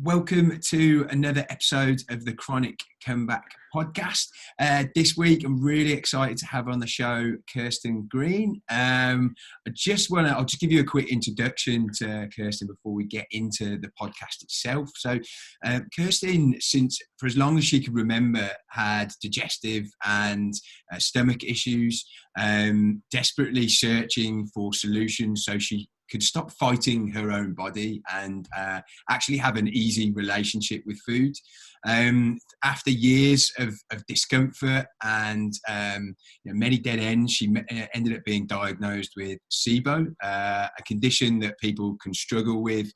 Welcome to another episode of the Chronic Comeback podcast. This week, I'm really excited to have on the show Kristen Greene. I'll just give you a quick introduction to Kirsten before we get into the podcast itself. So, Kirsten, for as long as she can remember, had digestive and stomach issues, desperately searching for solutions so she could stop fighting her own body and actually have an easy relationship with food. After years of discomfort and many dead ends, she ended up being diagnosed with SIBO, a condition that people can struggle with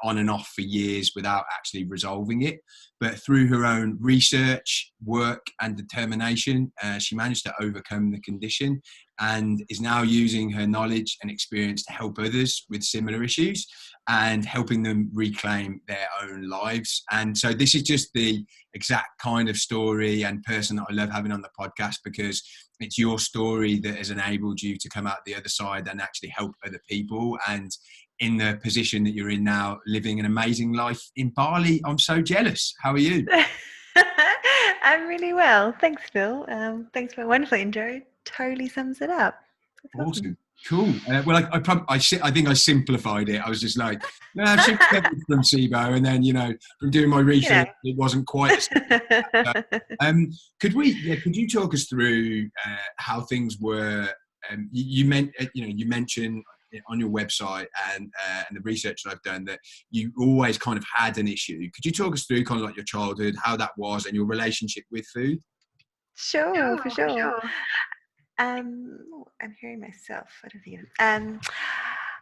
on and off for years without actually resolving it. But through her own research, work and determination, she managed to overcome the condition and is now using her knowledge and experience to help others with similar issues and helping them reclaim their own lives. And so this is just the exact kind of story and person that I love having on the podcast, because it's your story that has enabled you to come out the other side and actually help other people. And in the position that you're in now, living an amazing life in Bali. I'm so jealous. How are you? I'm really well. Thanks, Phil. Thanks for a wonderful intro. Totally sums it up. That's awesome. Cool. Well, I think I simplified it. I was just like, no, she covered from SIBO, and then from doing my research, it wasn't quite. Could you talk us through how things were? You mentioned on your website and the research that I've done that you always kind of had an issue. Could you talk us through kind of like your childhood, how that was, and your relationship with food? Sure, for sure. I'm hearing myself. I don't think.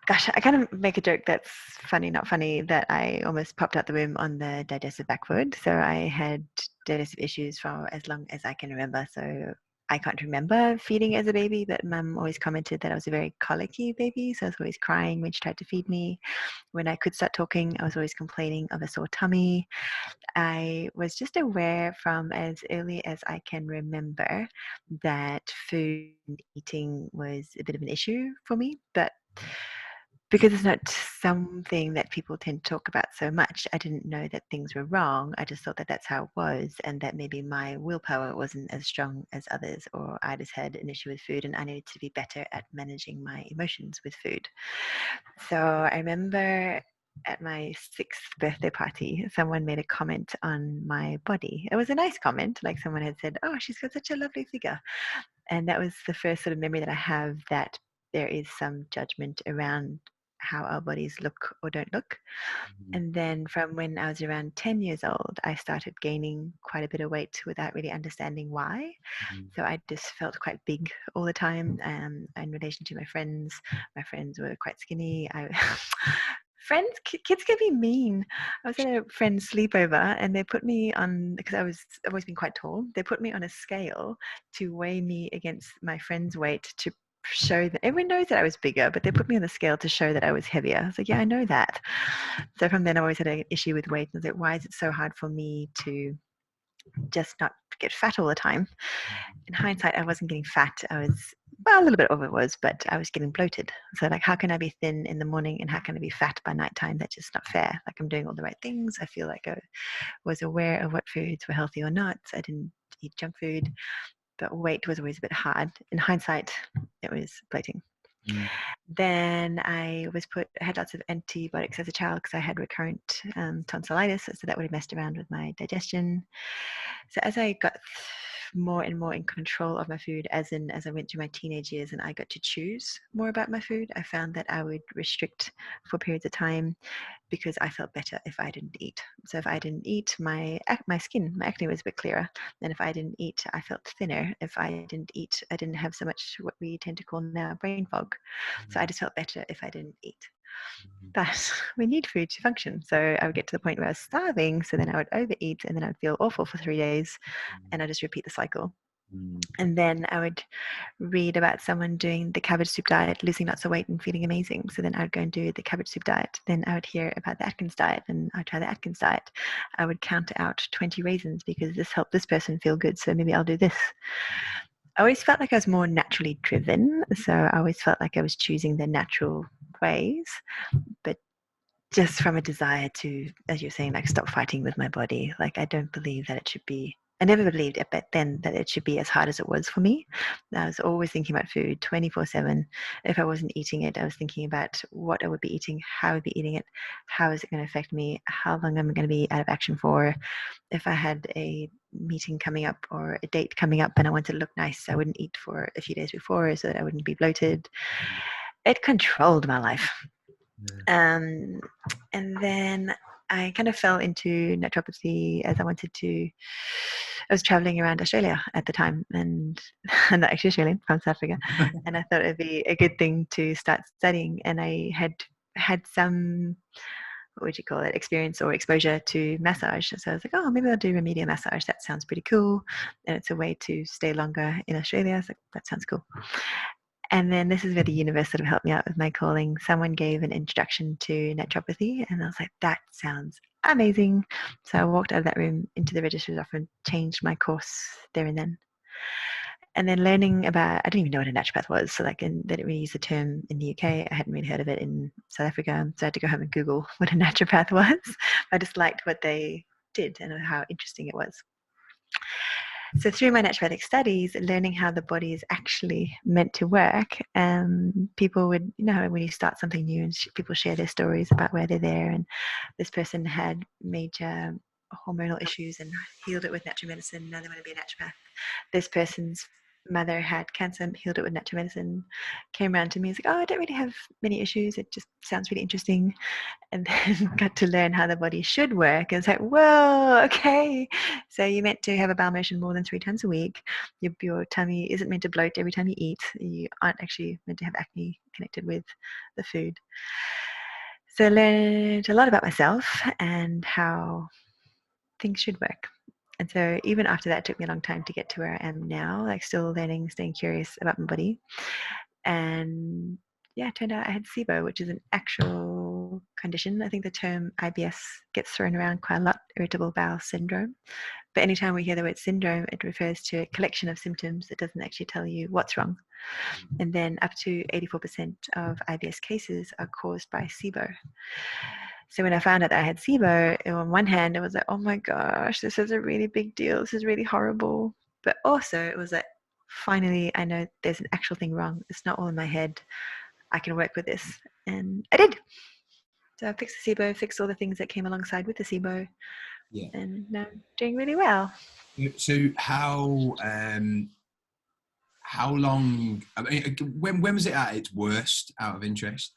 Gosh, I kind of make a joke that's funny, not funny, that I almost popped out the womb on the digestive back foot. So I had digestive issues for as long as I can remember. So I can't remember feeding as a baby, but Mum always commented that I was a very colicky baby. So I was always crying when she tried to feed me. When I could start talking, I was always complaining of a sore tummy. I was just aware from as early as I can remember that food and eating was a bit of an issue for me, but because it's not something that people tend to talk about so much, I didn't know that things were wrong. I just thought that that's how it was, and that maybe my willpower wasn't as strong as others, or I just had an issue with food and I needed to be better at managing my emotions with food. So I remember at my 6th birthday party, someone made a comment on my body. It was a nice comment, like someone had said, "Oh, she's got such a lovely figure." And that was the first sort of memory that I have that there is some judgment around how our bodies look or don't look. Mm-hmm. And then from when I was around 10 years old, I started gaining quite a bit of weight without really understanding why. Mm-hmm. So I just felt quite big all the time. In relation to my friends were quite skinny. Kids can be mean. I was at a friend's sleepover and they put me on, because I've always been quite tall, they put me on a scale to weigh me against my friend's weight to show that everyone knows that I was bigger, but they put me on the scale to show that I was heavier. I was like, yeah, I know that. So from then I always had an issue with weight. And I was like, why is it so hard for me to just not get fat all the time? In hindsight, I wasn't getting fat. A little bit of it was, but I was getting bloated. So like, how can I be thin in the morning and how can I be fat by nighttime? That's just not fair. Like, I'm doing all the right things. I feel like I was aware of what foods were healthy or not. I didn't eat junk food, but weight was always a bit hard. In hindsight, it was bloating. Mm. Then I had lots of antibiotics as a child because I had recurrent tonsillitis, so that would have messed around with my digestion. So as I got more and more in control of my food, as I went through my teenage years and I got to choose more about my food, I found that I would restrict for periods of time because I felt better if I didn't eat. So if I didn't eat, my acne was a bit clearer. And if I didn't eat, I felt thinner. If I didn't eat, I didn't have so much what we tend to call now brain fog. So I just felt better if I didn't eat. But we need food to function. So I would get to the point where I was starving. So then I would overeat and then I'd feel awful for 3 days and I just repeat the cycle. And then I would read about someone doing the cabbage soup diet, losing lots of weight and feeling amazing. So then I would go and do the cabbage soup diet. Then I would hear about the Atkins diet and I'd try the Atkins diet. I would count out 20 raisins because this helped this person feel good. So maybe I'll do this. I always felt like I was more naturally driven. So I always felt like I was choosing the natural ways. But just from a desire to, as you're saying, like stop fighting with my body. Like I don't believe that it should be, I never believed it back then that it should be as hard as it was for me. I was always thinking about food 24/7. If I wasn't eating it, I was thinking about what I would be eating, how I would be eating it, how is it going to affect me, how long am I going to be out of action for. If I had a meeting coming up or a date coming up and I wanted to look nice, I wouldn't eat for a few days before so that I wouldn't be bloated. It controlled my life. And then I kind of fell into naturopathy as I was traveling around Australia at the time, and I'm not actually Australian, from South Africa, and I thought it'd be a good thing to start studying. And I had some, what would you call it, experience or exposure to massage. So I was like, oh, maybe I'll do remedial massage. That sounds pretty cool. And it's a way to stay longer in Australia. I was like, that sounds cool. And then this is where the universe sort of helped me out with my calling. Someone gave an introduction to naturopathy, and I was like, that sounds amazing. So I walked out of that room into the registrar's office and changed my course there and then. And then learning about, I didn't even know what a naturopath was. So they didn't really use the term in the UK. I hadn't really heard of it in South Africa. So I had to go home and Google what a naturopath was. I just liked what they did and how interesting it was. So through my naturopathic studies, learning how the body is actually meant to work, people would, when you start something new and people share their stories about where they're there, and this person had major hormonal issues and healed it with natural medicine. Now they want to be a naturopath. This person's mother had cancer, healed it with natural medicine, came around to me and was like, oh, I don't really have many issues. It just sounds really interesting. And then got to learn how the body should work. And it's like, whoa, okay. So you're meant to have a bowel motion more than 3 times a week. Your tummy isn't meant to bloat every time you eat. You aren't actually meant to have acne connected with the food. So I learned a lot about myself and how things should work. And so even after that, it took me a long time to get to where I am now, like still learning, staying curious about my body. And yeah, it turned out I had SIBO, which is an actual condition. I think the term IBS gets thrown around quite a lot, irritable bowel syndrome. But anytime we hear the word syndrome, it refers to a collection of symptoms that doesn't actually tell you what's wrong. And then up to 84% of IBS cases are caused by SIBO. So when I found out that I had SIBO, on one hand, it was like, oh my gosh, this is a really big deal. This is really horrible. But also it was like, finally, I know there's an actual thing wrong. It's not all in my head. I can work with this. And I did. So I fixed the SIBO, fixed all the things that came alongside with the SIBO. Yeah. And now I'm doing really well. So how long, I mean, when was it at its worst, out of interest?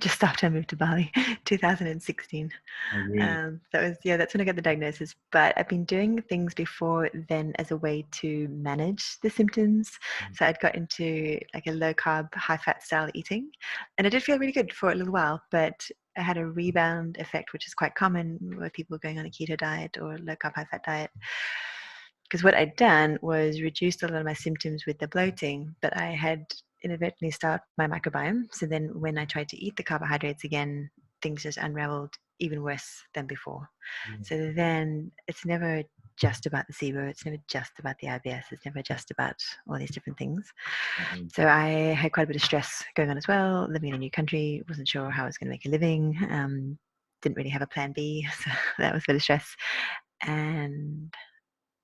Just after I moved to Bali, 2016. Oh, really? That's when I got the diagnosis. But I've been doing things before then as a way to manage the symptoms. So I'd got into like a low carb, high fat style eating, and I did feel really good for a little while. But I had a rebound effect, which is quite common where people are going on a keto diet or low carb, high fat diet. Because what I'd done was reduced a lot of my symptoms with the bloating, but I had inadvertently started my microbiome. So then when I tried to eat the carbohydrates again, things just unraveled even worse than before. So then it's never just about the SIBO. It's never just about the IBS. It's never just about all these different things. So I had quite a bit of stress going on as well, living in a new country, wasn't sure how I was going to make a living, didn't really have a plan B. So that was a bit of stress. And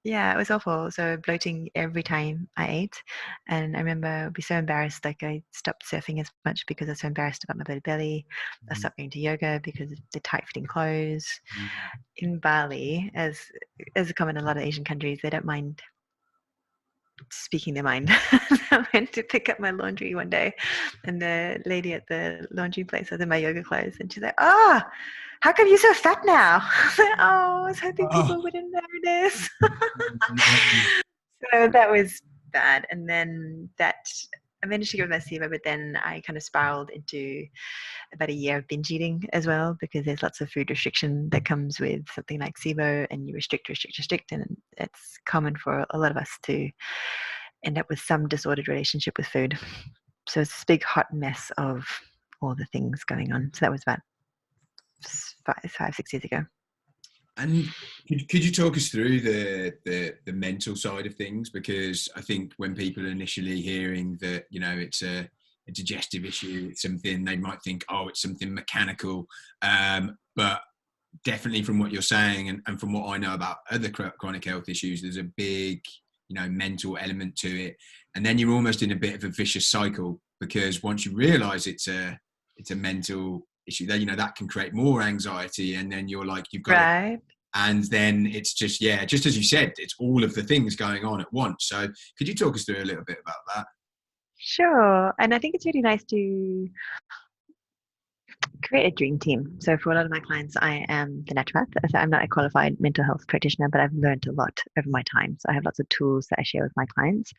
yeah, it was awful. So bloating every time I ate. And I remember I'd be so embarrassed, like I stopped surfing as much because I was so embarrassed about my bloated belly. I stopped going to yoga because of the tight-fitting clothes. In Bali, as common in a lot of Asian countries, they don't mind speaking their mind. I went to pick up my laundry one day, and the lady at the laundry place was in my yoga clothes, and she's like, how come you're so fat now? I was like, I was hoping people wouldn't notice. So that was bad. And then I managed to get with my SIBO, but then I kind of spiraled into about a year of binge eating as well, because there's lots of food restriction that comes with something like SIBO, and you restrict, and it's common for a lot of us to end up with some disordered relationship with food. So it's this big hot mess of all the things going on. So that was about 5-6 years ago. And could you talk us through the mental side of things? Because I think when people are initially hearing that, it's a a digestive issue, it's something they might think, oh, it's something mechanical. But definitely from what you're saying and from what I know about other chronic health issues, there's a big, mental element to it. And then you're almost in a bit of a vicious cycle, because once you realize it's a mental issue, then, that can create more anxiety. And then you're like, you've got Right. and then it's just, just as you said, it's all of the things going on at once. So could you talk us through a little bit about that? Sure. And I think it's really nice to create a dream team. So for a lot of my clients, I am the naturopath. So I'm not a qualified mental health practitioner, but I've learned a lot over my time. So I have lots of tools that I share with my clients.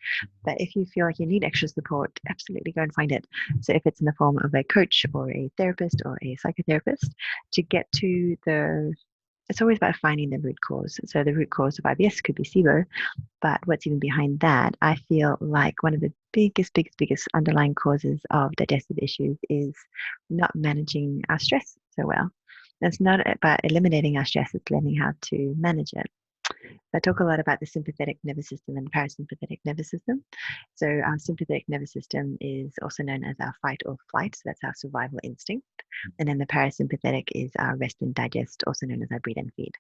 But if you feel like you need extra support, absolutely go and find it. So if it's in the form of a coach or a therapist or a psychotherapist, to get to it's always about finding the root cause. So the root cause of IBS could be SIBO, but what's even behind that, I feel like one of the biggest underlying causes of digestive issues is not managing our stress so well. And it's not about eliminating our stress, it's learning how to manage it. I talk a lot about the sympathetic nervous system and the parasympathetic nervous system. So our sympathetic nervous system is also known as our fight or flight. So that's our survival instinct. And then the parasympathetic is our rest and digest, also known as our breathe and feed.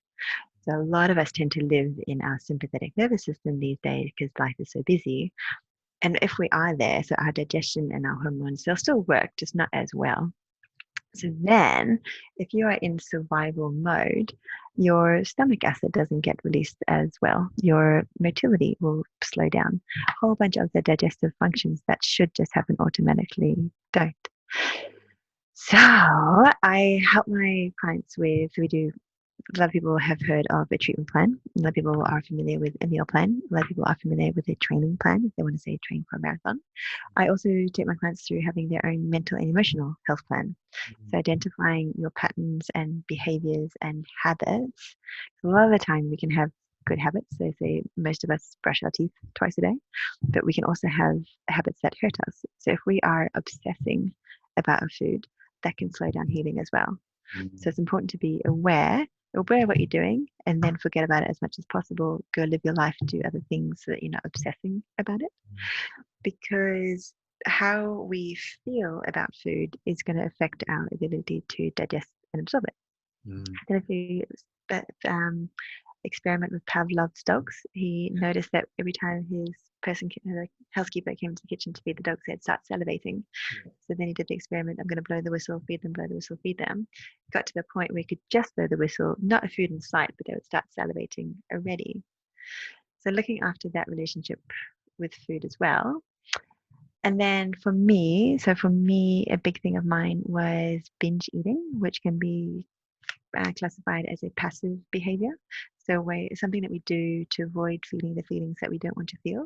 So a lot of us tend to live in our sympathetic nervous system these days because life is so busy. And if we are there, so our digestion and our hormones, they'll still work, just not as well. So then, if you are in survival mode, your stomach acid doesn't get released as well. Your motility will slow down. A whole bunch of the digestive functions that should just happen automatically don't. So I help my clients with, a lot of people have heard of a treatment plan. A lot of people are familiar with a meal plan. A lot of people are familiar with a training plan if they want to say train for a marathon. I also take my clients through having their own mental and emotional health plan. So identifying your patterns and behaviors and habits. A lot of the time we can have good habits. So say most of us brush our teeth twice a day, but we can also have habits that hurt us. So if we are obsessing about a food, that can slow down healing as well. So it's important to be aware of what you're doing, and then forget about it as much as possible. Go live your life, do other things so that you're not obsessing about it. Because how we feel about food is going to affect our ability to digest and absorb it. And if you experiment with Pavlov's dogs, he noticed that every time his the housekeeper came to the kitchen to feed the dogs, they'd start salivating. So then he did the experiment, I'm going to blow the whistle, feed them, blow the whistle, feed them. Got to the point where he could just blow the whistle, not a food in sight, but they would start salivating already. So looking after that relationship with food as well. And then for me, a big thing of mine was binge eating, which can be classified as a passive behavior. So something that we do to avoid feeling the feelings that we don't want to feel.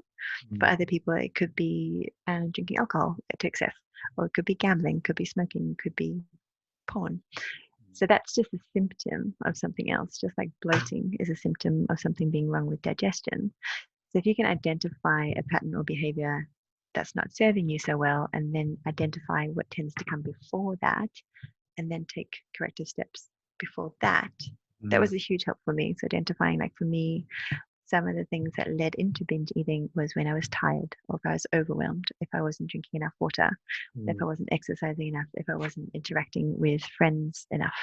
For other people, it could be drinking alcohol to excess, or it could be gambling, could be smoking, could be porn. So that's just a symptom of something else, just like bloating is a symptom of something being wrong with digestion. So if you can identify a pattern or behavior that's not serving you so well, and then identify what tends to come before that, and then take corrective steps before that. That was a huge help for me. So identifying, like for me, some of the things that led into binge eating was when I was tired, or if I was overwhelmed, if I wasn't drinking enough water, if I wasn't exercising enough, if I wasn't interacting with friends enough.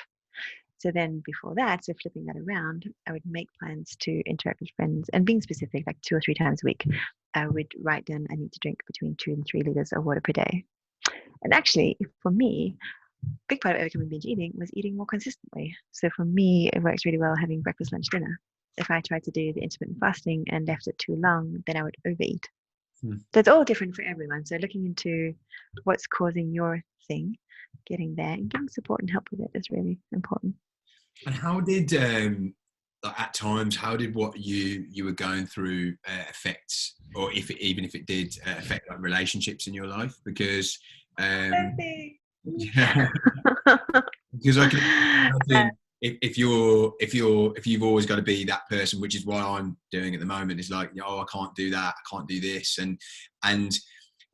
So then before that, so flipping that around, I would make plans to interact with friends, and being specific, like 2 or 3 times a week, I would write down I need to drink between 2 and 3 liters of water per day. And actually, for me, big part of overcoming binge eating was eating more consistently. So for me, it works really well having breakfast, lunch, dinner. If I tried to do the intermittent fasting and left it too long, then I would overeat. So it's all different for everyone. So looking into what's causing your thing, getting there, and getting support and help with it is really important. And how did, at times, how did what you were going through affect, or even if it did affect like relationships in your life? Because because I can imagine if you've always got to be that person, which is what I'm doing at the moment, is like, I can't do that, I can't do this, and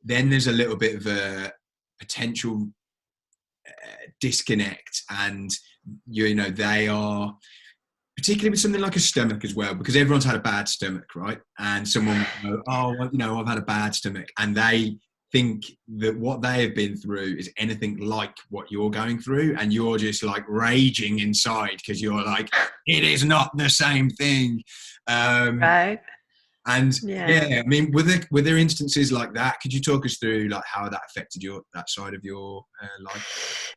then there's a little bit of a potential disconnect, and they are, particularly with something like a stomach as well, because everyone's had a bad stomach, right? And someone will go, I've had a bad stomach, and they think that what they have been through is anything like what you're going through, and you're just like raging inside because you're like, it is not the same thing. Right. And Yeah. yeah, I mean, were there instances like that? Could you talk us through like how that affected that side of your life?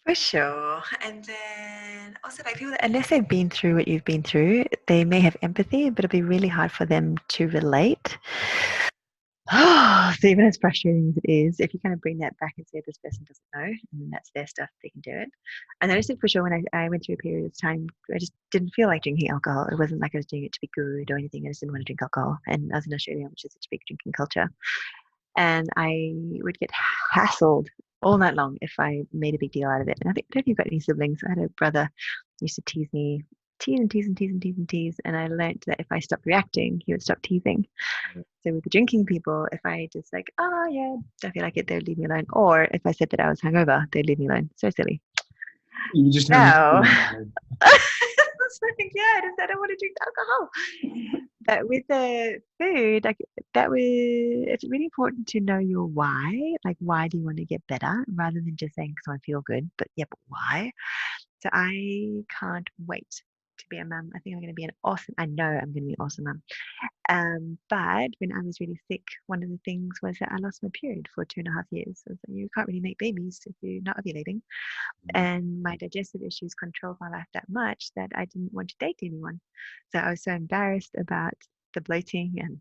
For sure. And then also, I feel that unless they've been through what you've been through, they may have empathy, but it'll be really hard for them to relate. So even as frustrating as it is, if you kind of bring that back and say this person doesn't know, and then that's their stuff, they can do it. I noticed it for sure when I went through a period of time where I just didn't feel like drinking alcohol. It wasn't like I was doing it to be good or anything. I just didn't want to drink alcohol. And I was in Australia, which is such a big drinking culture. And I would get hassled all night long if I made a big deal out of it. And I don't think you've got any siblings. I had a brother who used to tease me, tease and tease and tease and tease and tease. And I learned that if I stopped reacting, he would stop teasing. So with the drinking people, if I just like, oh yeah, don't feel like it, they would leave me alone. Or if I said that I was hungover, they'd leave me alone. So silly. You just hang No. out. It's like, yeah, I just I don't want to drink alcohol. But with the food, like it's really important to know your why. Like, why do you want to get better, rather than just saying because I feel good. But yeah, but why? So I can't wait to be a mum. I think I'm going to be I know I'm going to be an awesome mum. But when I was really sick, one of the things was that I lost my period for 2.5 years. So you can't really make babies if you're not ovulating. And my digestive issues controlled my life that much that I didn't want to date anyone. So I was so embarrassed about the bloating and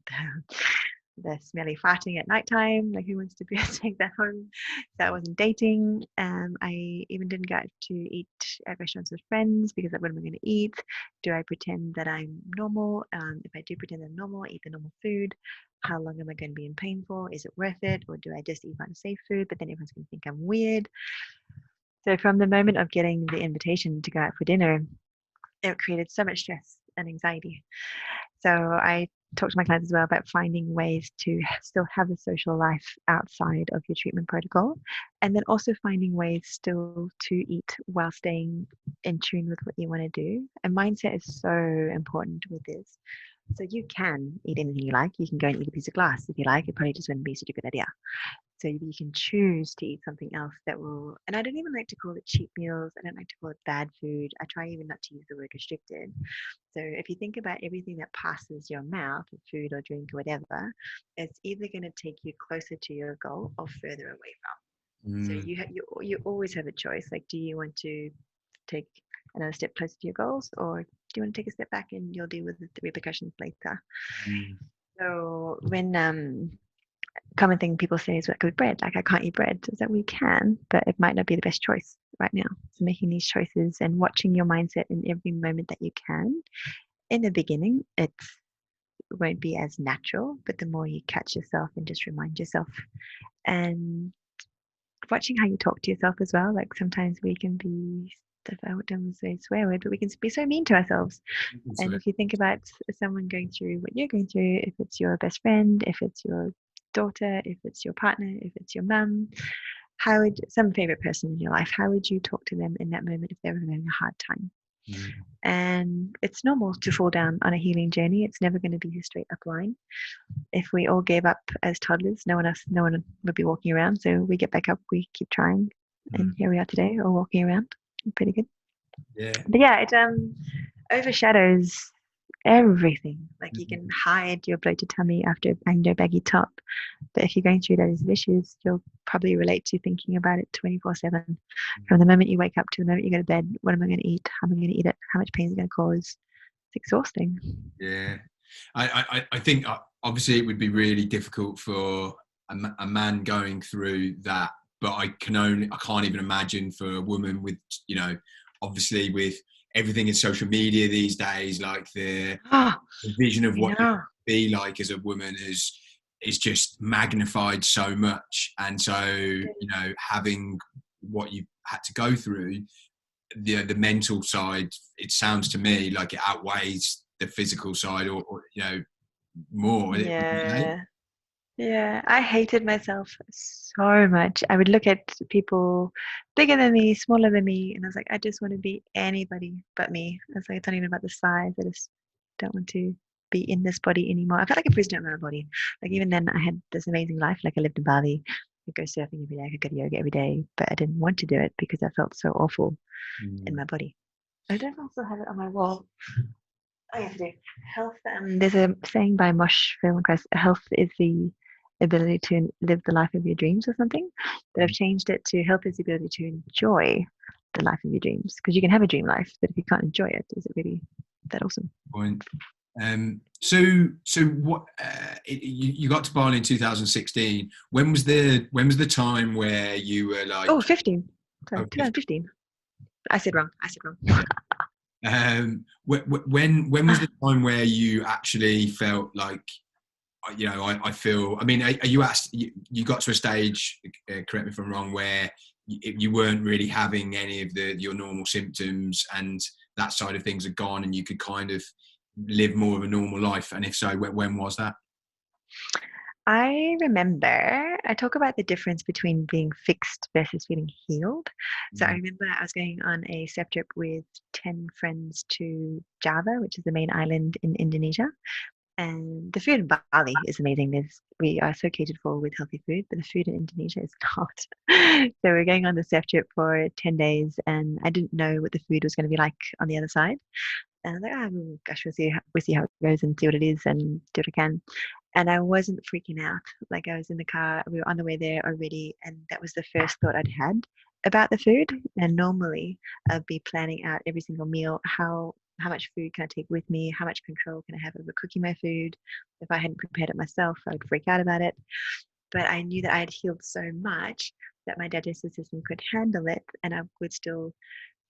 the smelly farting at nighttime. Like, who wants to be able to take that home? So I wasn't dating. I even didn't go out to eat at restaurants with friends because what am I going to eat? Do I pretend that I'm normal? If I do pretend I'm normal, eat the normal food. How long am I going to be in pain for? Is it worth it? Or do I just eat unsafe food? But then everyone's going to think I'm weird. So from the moment of getting the invitation to go out for dinner, it created so much stress and anxiety. So I talk to my clients as well about finding ways to still have a social life outside of your treatment protocol, and then also finding ways still to eat while staying in tune with what you want to do. And mindset is so important with this. So you can eat anything you like. You can go and eat a piece of glass if you like. It probably just wouldn't be such a good idea. So you can choose to eat something else that will, and I don't even like to call it cheat meals. I don't like to call it bad food. I try even not to use the word restricted. So if you think about everything that passes your mouth, food or drink or whatever, it's either going to take you closer to your goal or further away from. So you always have a choice. Like, do you want to take another step closer to your goals, or do you want to take a step back and you'll deal with the repercussions later? So when common thing people say is like with bread, like I can't eat bread, is that we can, but it might not be the best choice right now. So making these choices and watching your mindset in every moment that you can. In the beginning, it won't be as natural, but the more you catch yourself and just remind yourself, and watching how you talk to yourself as well. Like sometimes we can be, I don't say swear word, but we can be so mean to ourselves. And if you think about someone going through what you're going through, if it's your best friend, if it's your daughter, if it's your partner, if it's your mum, how would some favorite person in your life, how would you talk to them in that moment if they were having a hard time? And it's normal to fall down on a healing journey. It's never going to be a straight up line. If we all gave up as toddlers, no one would be walking around. So we get back up, we keep trying, and here we are today, all walking around. Pretty good. But yeah, it overshadows everything. Like you can hide your bloated tummy after banging your baggy top, but if you're going through those issues, you'll probably relate to thinking about it 24/7. From the moment you wake up to the moment you go to bed, what am I going to eat? How am I going to eat it? How much pain is it going to cause? It's exhausting. Yeah, I think obviously it would be really difficult for a man going through that, but I can't even imagine for a woman with, obviously with everything in social media these days, like the vision of what you be like as a woman is just magnified so much, and so having what you had to go through, the mental side, it sounds to me like it outweighs the physical side, or more. Yeah, I hated myself so much. I would look at people bigger than me, smaller than me, and I was like, I just want to be anybody but me. I was like, it's not even about the size. I just don't want to be in this body anymore. I felt like a prisoner of my body. Like even then I had this amazing life. Like I lived in Bali. I could go surfing every day. I could go to yoga every day, but I didn't want to do it because I felt so awful in my body. I don't also have it on my wall. I have to do health. There's a saying by Mosh Feldenkrais, health is the ability to live the life of your dreams or something. But I've changed it to health is the ability to enjoy the life of your dreams. Because you can have a dream life, but if you can't enjoy it, is it really that awesome? Point. So what? You got to Bali in 2016. When was the time where you were like? 15. Sorry, 2015. I said wrong. When was the time where you actually felt like, I feel, I mean, are you asked, you got to a stage, correct me if I'm wrong, where you weren't really having any of your normal symptoms and that side of things are gone and you could kind of live more of a normal life? And if so, when was that? I remember I talk about the difference between being fixed versus feeling healed. So I remember I was going on a step trip with 10 friends to Java, which is the main island in Indonesia. And the food in Bali is amazing. We are so catered for with healthy food, but the food in Indonesia is not. So we're going on the step trip for 10 days, and I didn't know what the food was going to be like on the other side. And I was like, oh, gosh, we'll see how it goes and see what it is and do what I can. And I wasn't freaking out. Like I was in the car, we were on the way there already, and that was the first thought I'd had about the food. And normally I'd be planning out every single meal, how much food can I take with me? How much control can I have over cooking my food? If I hadn't prepared it myself, I would freak out about it. But I knew that I had healed so much that my digestive system could handle it and I would still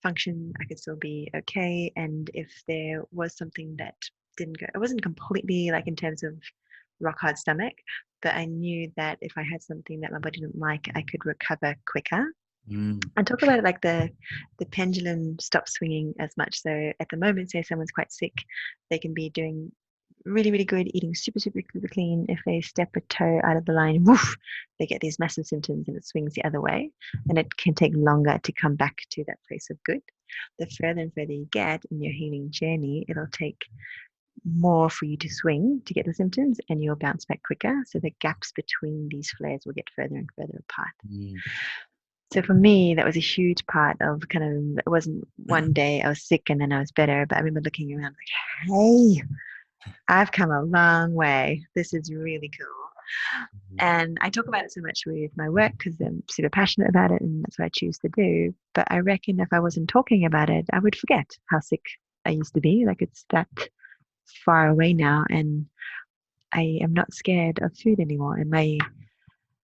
function. I could still be okay. And if there was something that didn't go, it wasn't completely like in terms of rock hard stomach, but I knew that if I had something that my body didn't like, I could recover quicker. And talk about it like the pendulum stops swinging as much. So at the moment, say someone's quite sick, they can be doing really, really good, eating super, super, super clean. If they step a toe out of the line, woof, they get these massive symptoms and it swings the other way. And it can take longer to come back to that place of good. The further and further you get in your healing journey, it'll take more for you to swing to get the symptoms and you'll bounce back quicker. So the gaps between these flares will get further and further apart. So for me, that was a huge part of kind of, it wasn't one day I was sick and then I was better, but I remember looking around like, hey, I've come a long way. This is really cool. And I talk about it so much with my work because I'm super passionate about it and that's what I choose to do. But I reckon if I wasn't talking about it, I would forget how sick I used to be. Like it's that far away now and I am not scared of food anymore. And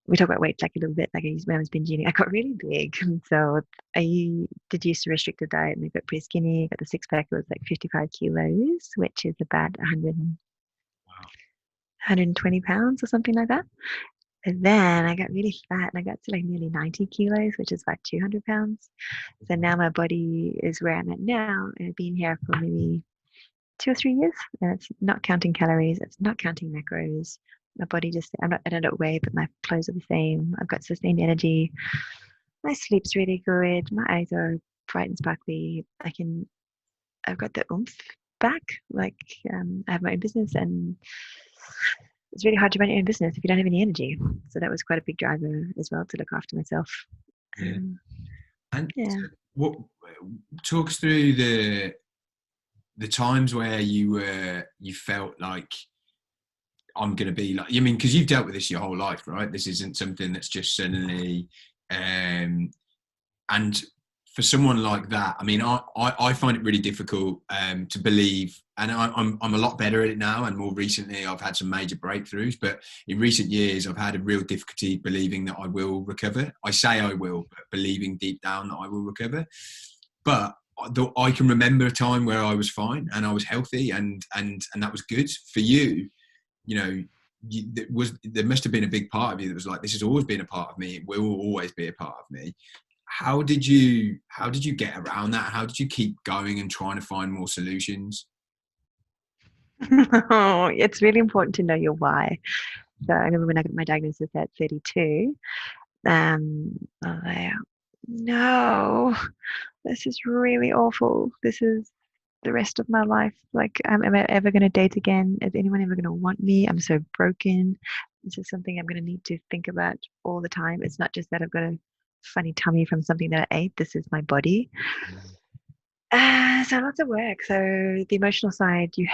we talk about weight like a little bit, like when I was binge eating, I got really big. So I did use a restricted diet and I got pretty skinny. I got the six pack, it was like 55 kilos, which is about 120 pounds or something like that. And then I got really fat and I got to like nearly 90 kilos, which is about 200 pounds. So now my body is where I'm at now. And I've been here for maybe 2 or 3 years. And it's not counting calories, it's not counting macros. My body I don't weigh, but my clothes are the same. I've got sustained energy. My sleep's really good. My eyes are bright and sparkly. I've got the oomph back. Like I have my own business and it's really hard to run your own business if you don't have any energy. So that was quite a big driver as well to look after myself. What talk us through the times where you felt like I'm going to be like, because you've dealt with this your whole life, right? This isn't something that's just suddenly, and for someone like that, I find it really difficult to believe, and I'm a lot better at it now. And more recently, I've had some major breakthroughs. But in recent years, I've had a real difficulty believing that I will recover. I say I will, but believing deep down that I will recover. But I can remember a time where I was fine and I was healthy, and that was good. For you, there must have been a big part of you that was like, this has always been a part of me. It will always be a part of me. How did you get around that? How did you keep going and trying to find more solutions? It's really important to know your why. So I remember when I got my diagnosis at 32, I was like, no, this is really awful. This is the rest of my life. Like, am I ever going to date again? Is anyone ever going to want me? I'm so broken. This is something I'm going to need to think about all the time. It's not just that I've got a funny tummy from something that I ate. This is my body. So lots of work. So the emotional side, you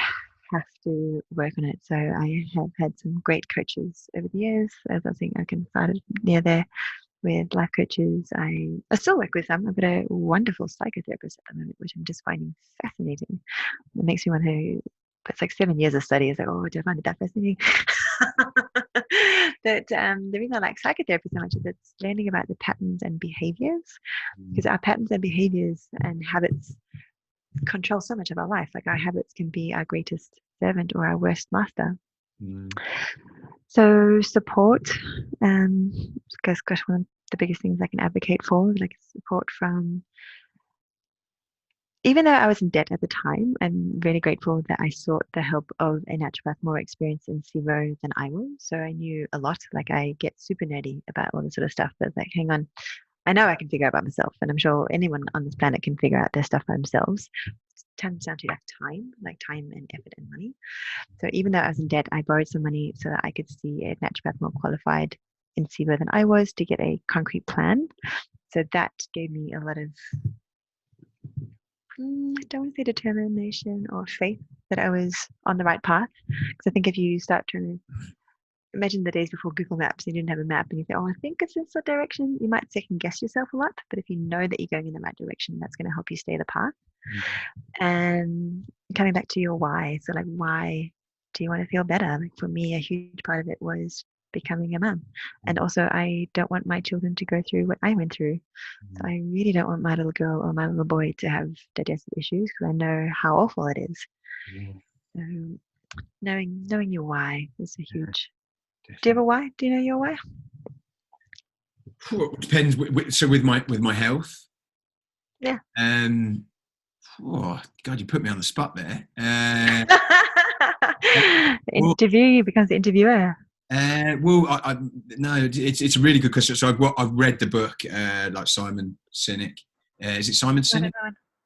have to work on it. So I have had some great coaches over the years. As I think I confided near there with life coaches. I still work with them. I've got a wonderful psychotherapist at the moment, which I'm just finding fascinating. It makes me want to. It's like 7 years of study. It's like, oh, do I find it that fascinating? But the reason I like psychotherapy so much is it's learning about the patterns and behaviors, because our patterns and behaviors and habits control so much of our life. Like, our habits can be our greatest servant or our worst master. So support, gosh, one of the biggest things I can advocate for, like support from, even though I was in debt at the time, I'm really grateful that I sought the help of a naturopath more experienced in SIBO than I was. So I knew a lot. Like, I get super nerdy about all this sort of stuff, but like, hang on, I know I can figure out by myself, and I'm sure anyone on this planet can figure out their stuff by themselves. It comes down to like time and effort and money. So even though I was in debt, I borrowed some money so that I could see a naturopath more qualified in SIBO than I was to get a concrete plan. So that gave me a lot of, I don't want to say determination or faith that I was on the right path. Because I think if you start trying to imagine the days before Google Maps, you didn't have a map and you say, oh, I think it's this direction, you might second guess yourself a lot. But if you know that you're going in the right direction, that's going to help you stay the path. And coming back to your why. So like, why do you want to feel better? Like, for me, a huge part of it was becoming a mum. And also, I don't want my children to go through what I went through. So I really don't want my little girl or my little boy to have digestive issues, because I know how awful it is. So knowing your why is a huge. Do you have a why? Do you know your why? It depends. So with my health. Yeah. Oh God, you put me on the spot there. Interview becomes the interviewer. Well, no, it's a really good question. So I've read the book, like Simon Sinek. Is it Simon Sinek?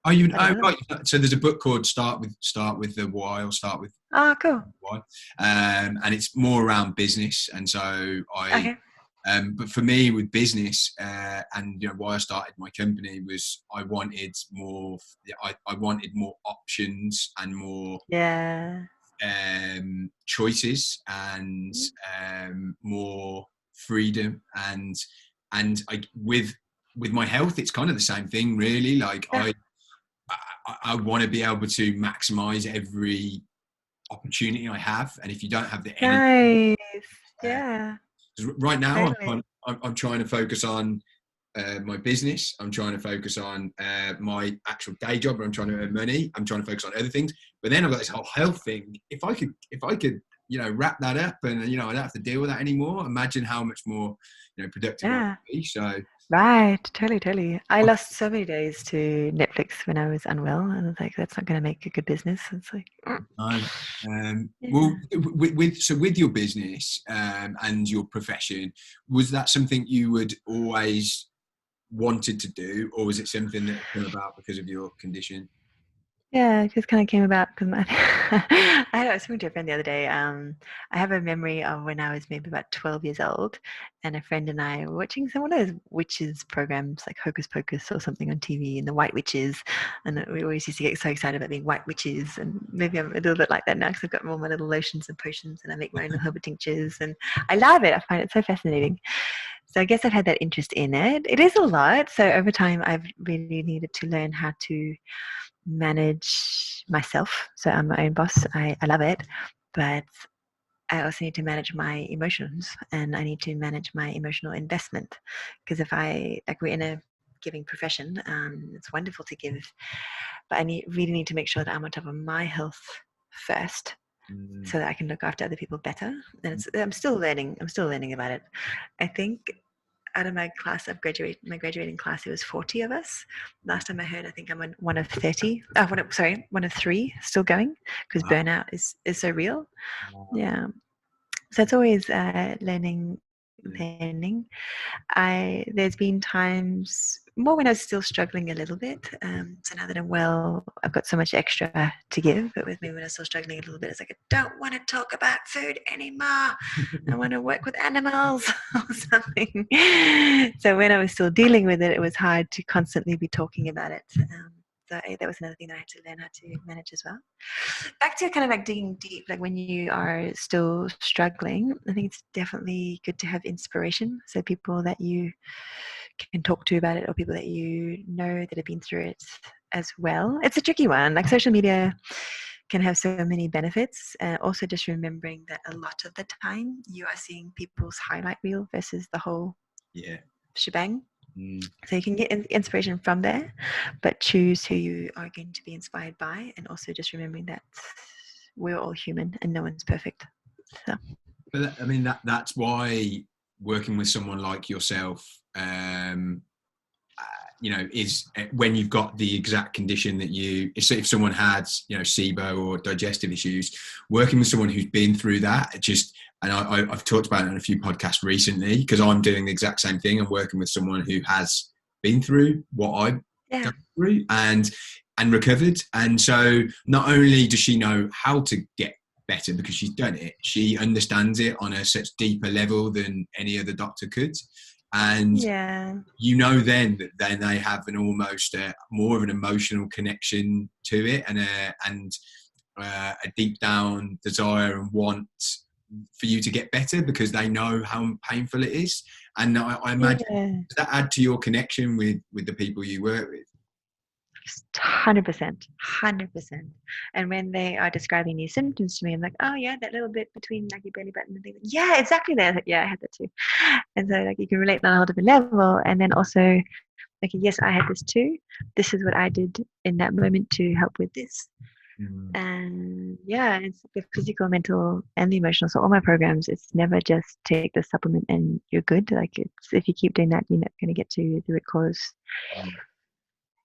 Oh, right. So there's a book called Start with the Why, or Start with. Oh, cool. Why, and it's more around business, and so Okay. But for me, with business, and why I started my company was I wanted more. I wanted more options and more. Yeah. Choices and more freedom, and with my health, it's kind of the same thing, really. Like, yeah. I want to be able to maximize every opportunity I have, and if you don't have the energy, nice. Yeah. Right now, totally. I'm trying to focus on my business. I'm trying to focus on my actual day job, where I'm trying to earn money. I'm trying to focus on other things. But then I've got this whole health thing. If I could, wrap that up, and I don't have to deal with that anymore. Imagine how much more, productive I would be. So. Right, totally. I lost so many days to Netflix when I was unwell, and I was like, that's not going to make a good business. It's like, Well, with your business and your profession, was that something you would always wanted to do, or was it something that came about because of your condition? Yeah, it just kind of came about because I was speaking to a friend the other day. I have a memory of when I was maybe about 12 years old, and a friend and I were watching some of those witches programs like Hocus Pocus or something on TV, and the White Witches, and we always used to get so excited about being white witches. And maybe I'm a little bit like that now, because I've got all my little lotions and potions, and I make my own herbal tinctures, and I love it. I find it so fascinating. So I guess I've had that interest in it. It is a lot. So over time, I've really needed to learn how to manage myself. So I'm my own boss. I love it, but I also need to manage my emotions, and I need to manage my emotional investment, because if we're in a giving profession, it's wonderful to give, but I really need to make sure that I'm on top of my health first, so that I can look after other people better. And I'm still learning about it. I think out of my class, my graduating class, it was 40 of us. Last time I heard, I think I'm one of 30. One of 3 still going, because burnout is so real. Yeah. So it's always learning. There's been times more when I was still struggling a little bit. So now that I'm well, I've got so much extra to give. But with me, when I was still struggling a little bit, it's like, I don't want to talk about food anymore. I want to work with animals or something. So when I was still dealing with it, it was hard to constantly be talking about it. So that was another thing that I had to learn how to manage as well. Back to kind of like digging deep, like when you are still struggling, I think it's definitely good to have inspiration. So people that you can talk to about it, or people that you know that have been through it as well. It's a tricky one. Like social media can have so many benefits. Also just remembering that a lot of the time you are seeing people's highlight reel versus the whole shebang. So you can get inspiration from there, but choose who you are going to be inspired by, and also just remembering that we're all human and no one's perfect. So. But I mean, that's why working with someone like yourself, is when you've got the exact condition that if someone had, SIBO or digestive issues, working with someone who's been through that, and I've talked about it on a few podcasts recently, because I'm doing the exact same thing. I'm working with someone who has been through what I've gone through and recovered. And so not only does she know how to get better because she's done it, she understands it on a such deeper level than any other doctor could. And then that they have an almost more of an emotional connection to it, and a deep down desire and want for you to get better because they know how painful it is. And I imagine, does that add to your connection with the people you work with? 100%. And when they are describing these symptoms to me, I'm like, oh yeah, that little bit between like your belly button and things. Yeah, exactly that. Yeah, I had that too. And so like you can relate on a whole different level. And then also like, yes, I had this too. This is what I did in that moment to help with this. And it's the physical, mental, and the emotional. So all my programs, it's never just take the supplement and you're good. Like if you keep doing that, you're not going to get to the root cause.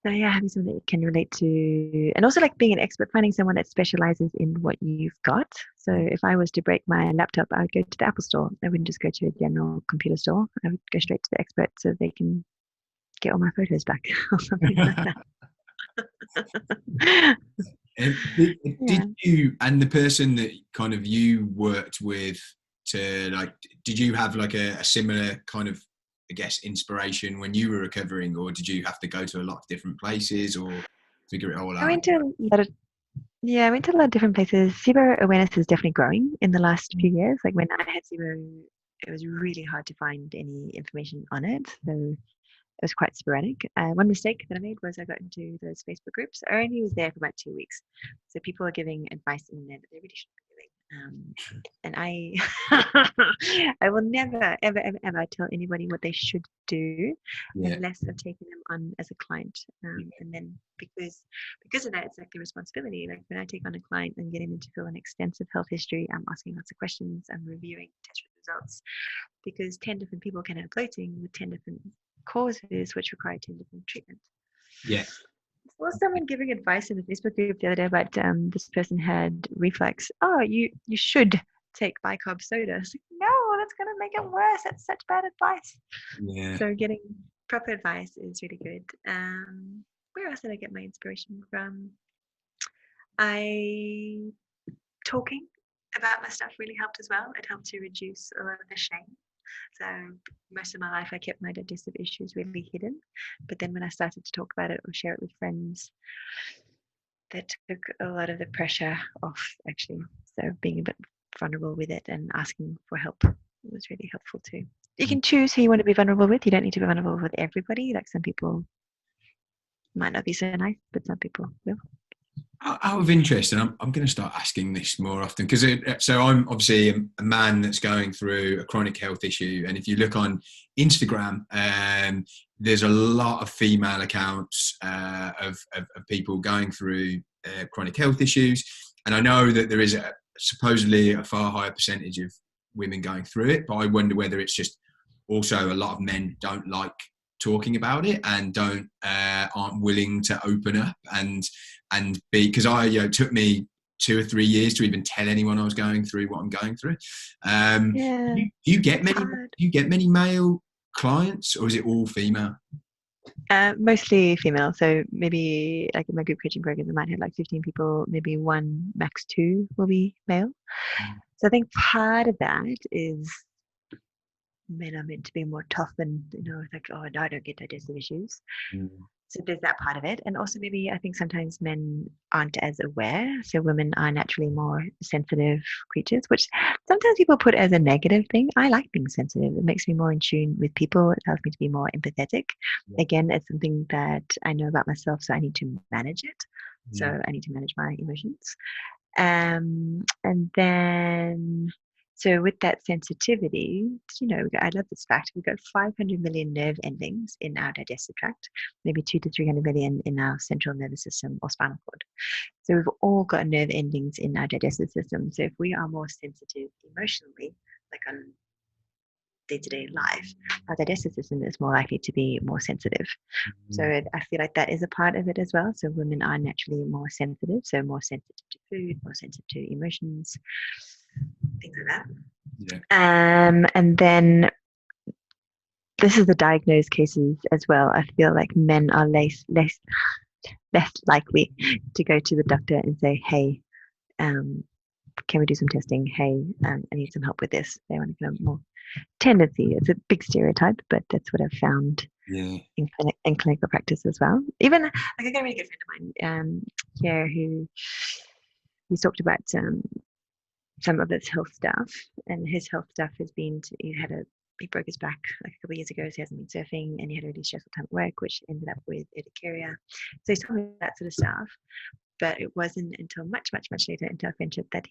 So having someone that you can relate to, and also like being an expert, finding someone that specializes in what you've got. So if I was to break my laptop, I would go to the Apple store. I wouldn't just go to a general computer store. I would go straight to the expert so they can get all my photos back or something like that. Did you, and the person that kind of you worked with, did you have like a similar kind of, I guess, inspiration when you were recovering, or did you have to go to a lot of different places or figure it all out? I went to a lot of different places. SIBO awareness is definitely growing in the last few years. Like when I had SIBO, it was really hard to find any information on it. So it was quite sporadic. One mistake that I made was I got into those Facebook groups. I only was there for about 2 weeks. So people are giving advice in there that they really shouldn't be giving. And I will never, ever, ever, ever tell anybody what they should do unless I've taken them on as a client. And then because of that, it's like the responsibility. Like when I take on a client and getting them to fill an extensive health history, I'm asking lots of questions, I'm reviewing test results, because 10 different people can have bloating with 10 different causes which require 10 different treatments. I saw someone giving advice in the Facebook group the other day about this person had reflux. Oh, you should take bicarb soda. I was like, no, that's going to make it worse. That's such bad advice. So getting proper advice is really good. Where else did I get my inspiration from? Talking about my stuff really helped as well. It helped to reduce a lot of the shame. So most of my life, I kept my digestive issues really hidden. But then when I started to talk about it or share it with friends, that took a lot of the pressure off, actually. So being a bit vulnerable with it and asking for help was really helpful too. You can choose who you want to be vulnerable with. You don't need to be vulnerable with everybody. Like some people might not be so nice, but some people will. Out of interest, and I'm going to start asking this more often, because so I'm obviously a man that's going through a chronic health issue, and if you look on Instagram, there's a lot of female accounts of people going through chronic health issues, and I know that there is supposedly a far higher percentage of women going through it, but I wonder whether it's just also a lot of men don't like talking about it and aren't willing to open up and be, because it took me 2 or 3 years to even tell anyone I was going through what I'm going through. Do you get many male clients, or is it all female? Mostly female. So maybe like in my group coaching program, I might have like 15 people, maybe one, max two will be male. So I think part of that is men are meant to be more tough and, like, oh, no, I don't get digestive issues. Mm. So there's that part of it. And also maybe I think sometimes men aren't as aware. So women are naturally more sensitive creatures, which sometimes people put as a negative thing. I like being sensitive. It makes me more in tune with people. It helps me to be more empathetic. Yeah. Again, it's something that I know about myself, so I need to manage it. So Mm. I need to manage my emotions. And then, so with that sensitivity, I love this fact. We've got 500 million nerve endings in our digestive tract, maybe 2 to 300 million in our central nervous system or spinal cord. So we've all got nerve endings in our digestive system. So if we are more sensitive emotionally, like on day-to-day life, our digestive system is more likely to be more sensitive. So I feel like that is a part of it as well. So women are naturally more sensitive, so more sensitive to food, more sensitive to emotions, things like that. Yeah. And then this is the diagnosed cases as well. I feel like men are less likely to go to the doctor and say, hey, can we do some testing? Hey, I need some help with this. They want to get more tendency. It's a big stereotype, but that's what I've found in clinical practice as well. Even like I got a really good friend of mine here who he's talked about some of his health stuff, and his health stuff has been he broke his back like a couple of years ago, so he hasn't been surfing, and he had a really stressful time at work, which ended up with urticaria. So he's told me that sort of stuff, but it wasn't until much later into our friendship that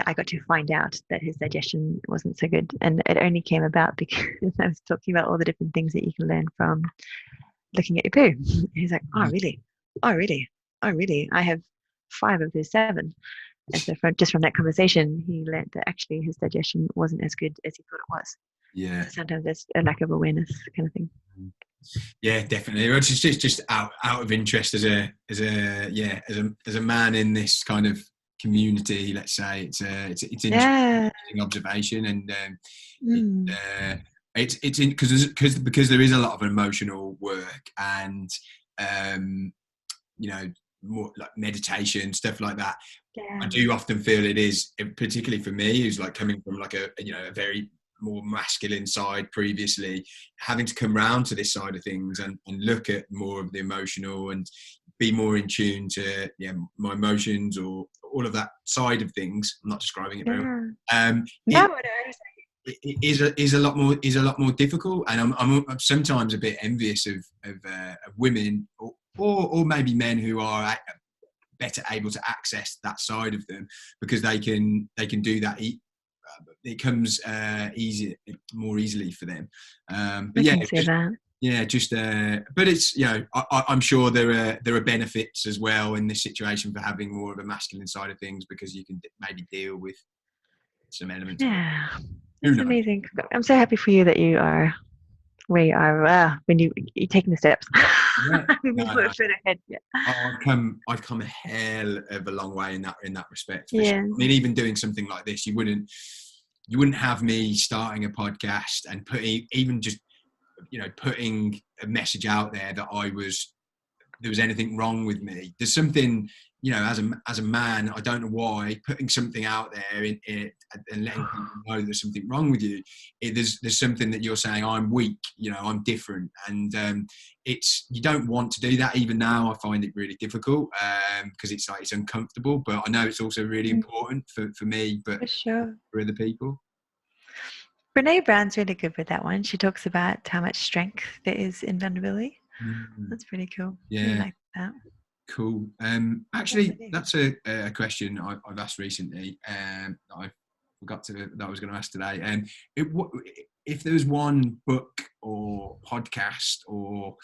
I got to find out that his digestion wasn't so good. And it only came about because I was talking about all the different things that you can learn from looking at your poo. And he's like, oh, really? Oh, really? Oh, really? I have 5 of those 7. And so from that conversation, he learned that actually his digestion wasn't as good as he thought it was. Yeah. So sometimes there's a lack of awareness kind of thing. Yeah, definitely. It's just out of interest as a man in this kind of community, let's say. It's interesting observation, and it's because there is a lot of emotional work and more like meditation, stuff like that. I do often feel it is, particularly for me, who's like coming from like a very more masculine side previously, having to come round to this side of things and look at more of the emotional and be more in tune to my emotions or all of that side of things. I'm not describing it very well. It is a lot more difficult, and I'm sometimes a bit envious of women or maybe men who are better able to access that side of them, because they can do that. It comes more easily for them. But but it's I'm sure there are benefits as well in this situation for having more of a masculine side of things, because you can maybe deal with some elements. Yeah, it's amazing. I'm so happy for you that you are where you are when you're taking the steps. Yeah. No. I've come a hell of a long way in that respect. For yeah. Sure. I mean, even doing something like this, you wouldn't have me starting a podcast and putting a message out there that there was anything wrong with me. There's something, as a man, I don't know why, putting something out there and letting people know there's something wrong with you. There's something that you're saying, I'm weak, I'm different. And you don't want to do that. Even now, I find it really difficult because it's uncomfortable, but I know it's also really important for me, but for other people. Brene Brown's really good with that one. She talks about how much strength there is in vulnerability. That's pretty cool. Yeah. I like that. Cool. Actually, that's a question I've asked recently. I forgot that I was going to ask today. If there was one book or podcast or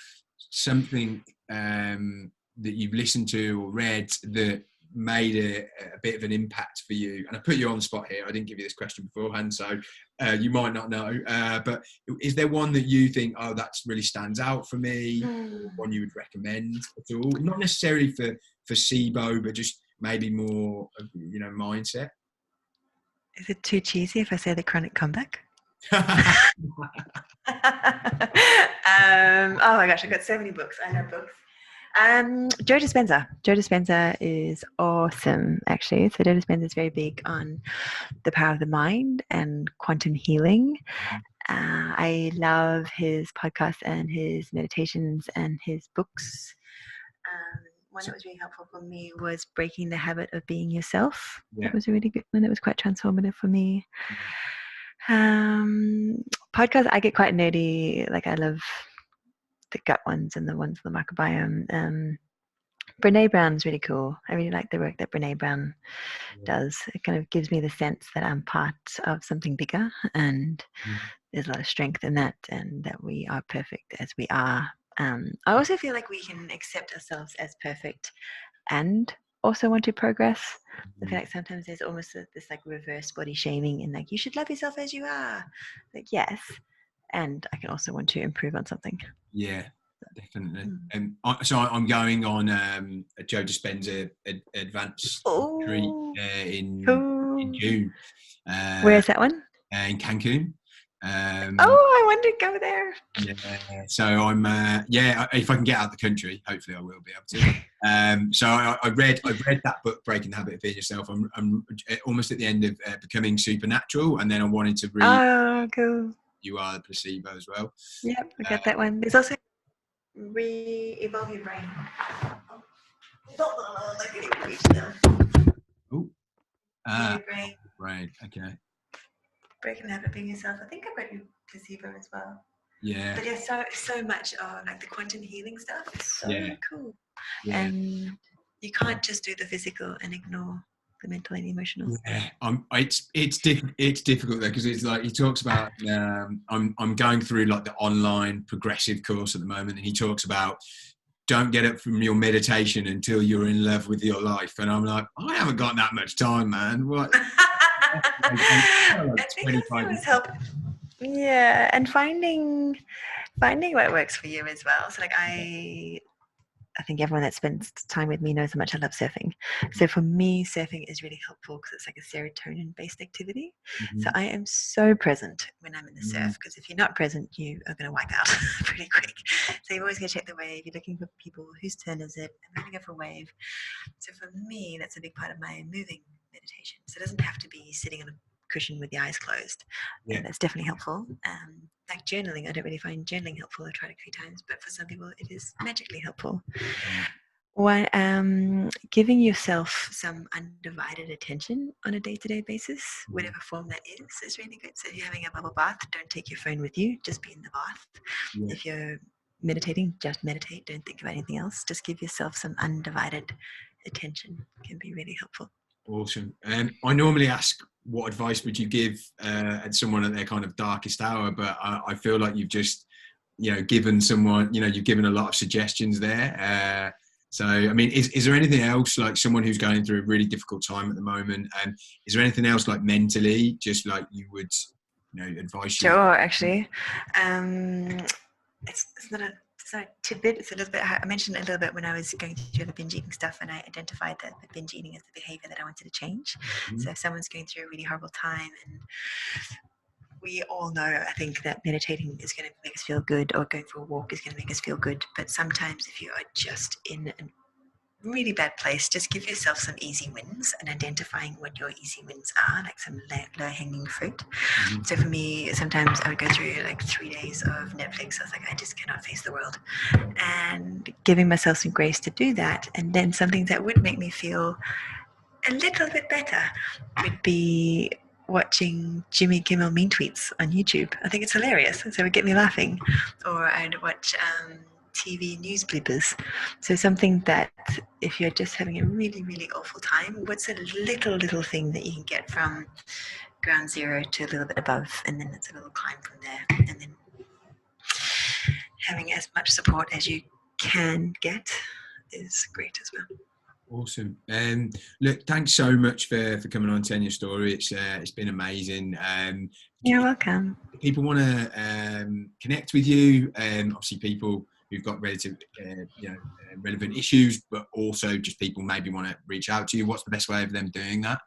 something that you've listened to or read that made a bit of an impact for you, and I put you on the spot here, I didn't give you this question beforehand, so you might not know, but is there one that you think, oh, that really stands out for me, one you would recommend at all? Not necessarily for SIBO, but just maybe more of mindset. Is it too cheesy if I say The Chronic Comeback? Oh my gosh, I've got so many books. I love books. Joe Dispenza. Joe Dispenza is awesome, actually. So Joe Dispenza is very big on the power of the mind and quantum healing. I love his podcasts and his meditations and his books. One that was really helpful for me was Breaking the Habit of Being Yourself. That was a really good one. That was quite transformative for me. Podcasts, I get quite nerdy. Like, I love the gut ones and the ones on the microbiome. Brene Brown's really cool. I really like the work that Brene Brown does. It kind of gives me the sense that I'm part of something bigger, and there's a lot of strength in that, and that we are perfect as we are. I also feel like we can accept ourselves as perfect and also want to progress. I feel like sometimes there's almost this like reverse body shaming, and like, you should love yourself as you are. Like, yes, and I can also want to improve on something. Yeah, definitely. So I'm going on a Joe Dispenza advanced retreat in June. Where is that one? In Cancun. I want to go there. Yeah, so I'm if I can get out of the country, hopefully I will be able to. So I read that book, Breaking the Habit of Being Yourself. I'm almost at the end of Becoming Supernatural, and then I wanted to read cool. You Are the Placebo as well. Yep, I got that one. There's also Evolve Your Brain. Brain. Okay. Breaking the Habit of Being Yourself. I think I've read Placebo as well. Yeah. But yeah, so much of like the quantum healing stuff is so cool. Yeah. And you can't just do the physical and ignore the mental and emotional. Yeah, it's difficult though, because it's like he talks about I'm going through like the online progressive course at the moment, and he talks about don't get up from your meditation until you're in love with your life, and I'm like, I haven't got that much time, man. What? I think it was help. Yeah, and finding what works for you as well. So like I think everyone that spends time with me knows how much I love surfing. So for me, surfing is really helpful because it's like a serotonin-based activity. So I am so present when I'm in the surf, because if you're not present, you are going to wipe out pretty quick. So you've always got to check the wave. You're looking for people, whose turn is it? I'm going to go for a wave. So for me, that's a big part of my moving meditation. So it doesn't have to be sitting on a cushion with the eyes closed. And that's definitely helpful. Like journaling, I don't really find journaling helpful. I tried it a few times, but for some people it is magically helpful. Giving yourself some undivided attention on a day-to-day basis, whatever form that is really good. So if you're having a bubble bath, don't take your phone with you, just be in the bath. If you're meditating, just meditate, don't think about anything else. Just give yourself some undivided attention. It can be really helpful. Awesome. I normally ask, what advice would you give someone at their kind of darkest hour? But I feel like you've just, given someone, you've given a lot of suggestions there. So, I mean, is there anything else, like someone who's going through a really difficult time at the moment? And is there anything else, like mentally, just like you would, advise you? Sure, actually. It's not a tidbit. It's a little bit. I mentioned it a little bit when I was going through the binge eating stuff, and I identified that the binge eating is the behavior that I wanted to change. So if someone's going through a really horrible time, and we all know, I think, that meditating is going to make us feel good, or going for a walk is going to make us feel good. But sometimes if you are just in a really bad place, just give yourself some easy wins, and identifying what your easy wins are, like some low-hanging fruit. So for me, sometimes I would go through like 3 days of Netflix. I was like, I just cannot face the world, and giving myself some grace to do that. And then something that would make me feel a little bit better would be watching Jimmy Kimmel mean tweets on YouTube. I think it's hilarious, so it would get me laughing. Or I'd watch TV news bloopers. So something that, if you're just having a really, really awful time, what's a little thing that you can get from ground zero to a little bit above, and then it's a little climb from there, and then having as much support as you can get is great as well. Awesome. Look, thanks so much for coming on and telling your story. It's been amazing. You're welcome. People want to connect with you, obviously people who've got relevant issues, but also just people maybe want to reach out to you. What's the best way of them doing that?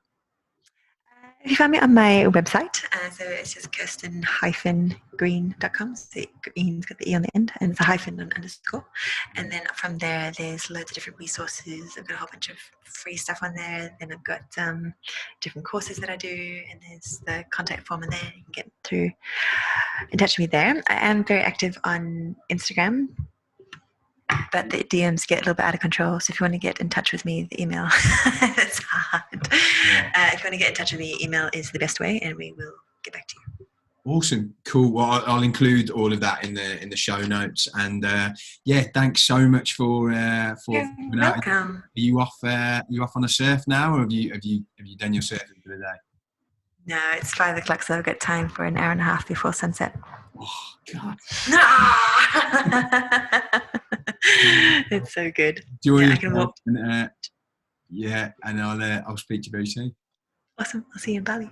You find me on my website, so it's just Kirsten-Greene.com. So Green's got the E on the end, and it's a hyphen and underscore. And then from there, there's loads of different resources. I've got a whole bunch of free stuff on there. Then I've got different courses that I do, and there's the contact form in there. You can get in touch with me there. I am very active on Instagram, but the DMs get a little bit out of control. So if you want to get in touch with me, the email it's hard. If you want to get in touch with me, email is the best way, and we will get back to you. Awesome, cool. Well, I'll include all of that in the show notes. And yeah, thanks so much for You're welcome. Are you off on a surf now, or have you done your surfing for the day? No, it's 5 o'clock, so I've got time for an hour and a half before sunset. Oh God. It's so good. Enjoy I can walk. and I'll speak to you very soon. Awesome. I'll see you in Bali.